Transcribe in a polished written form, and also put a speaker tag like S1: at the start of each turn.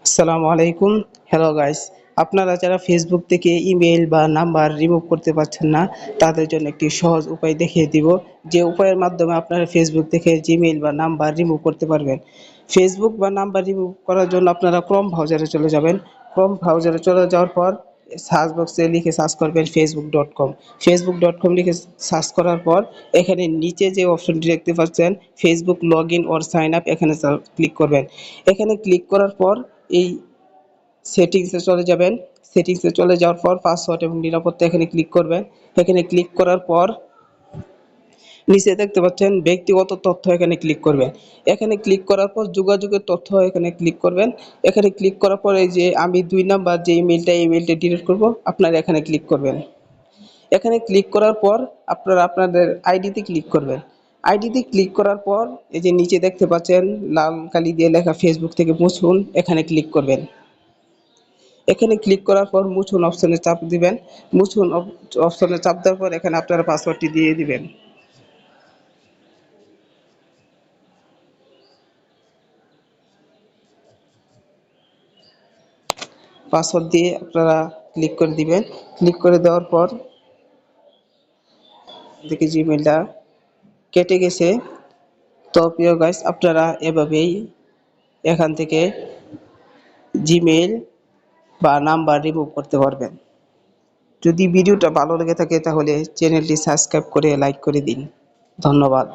S1: আসসালামু আলাইকুম। Hello guys, আপনারা যারা ফেসবুক থেকে ইমেল বা নাম্বার রিমুভ করতে পারছেন না, তাদের জন্য একটি সহজ উপায় দেখিয়ে দিব, যে উপায়ের মাধ্যমে আপনারা ফেসবুক থেকে জিমেইল বা নাম্বার রিমুভ করতে পারবেন। ফেসবুক বা নাম্বার রিমুভ করার জন্য আপনারা ক্রোম ব্রাউজারে চলে যাবেন। ক্রোম ব্রাউজারে চলে যাওয়ার পর সার্চ বক্সে লিখে সার্চ করবেন facebook.com। facebook.com লিখে সার্চ করার পর এখানে নিচে যে অপশনটি দেখতে পাচ্ছেন Facebook log in or sign up, এখানে ক্লিক করবেন। এখানে ক্লিক করার পর এই সেটিংসে চলে যাবেন। সেটিংসে চলে যাওয়ার পর পাসওয়ার্ড এবং নিরাপত্তা এখানে ক্লিক করবেন। এখানে ক্লিক করার পর নিচে দেখতে পাচ্ছেন ব্যক্তিগত তথ্য, এখানে ক্লিক করবেন। এখানে ক্লিক করার পর যোগাযোগের তথ্য এখানে ক্লিক করবেন। এখানে ক্লিক করার পর এই যে আমি ২ নাম্বার যে ইমেইলটা ডিলিট করব, আপনারা এখানে ক্লিক করবেন। এখানে ক্লিক করার পর আপনারা আপনাদের আইডিতে ক্লিক করবেন। আইডিতে ক্লিক করার পর এই যে নিচে দেখতে পাচ্ছেন লাল কালি দিয়ে লেখা ফেসবুক থেকে মুছুন, এখানে ক্লিক করবেন। এখানে ক্লিক করার পর মুছুন অপশনে চাপ দিবেন। মুছুন অপশনে চাপ দেওয়ার পর এখানে আপনার পাসওয়ার্ডটি দিয়ে দিবেন। পাসওয়ার্ড দিয়ে আপনারা ক্লিক করে দিবেন। ক্লিক করে দেওয়ার পর দেখি জিমেইলটা কেটে গেছে। তো প্রিয় গাইস, আপনারা এভাবেই এখান থেকে জিমেইল বা নাম্বার রিমুভ করতে পারবেন। যদি ভিডিওটা ভালো লেগে থাকে তাহলে চ্যানেলটি সাবস্ক্রাইব করে লাইক করে দিন। ধন্যবাদ।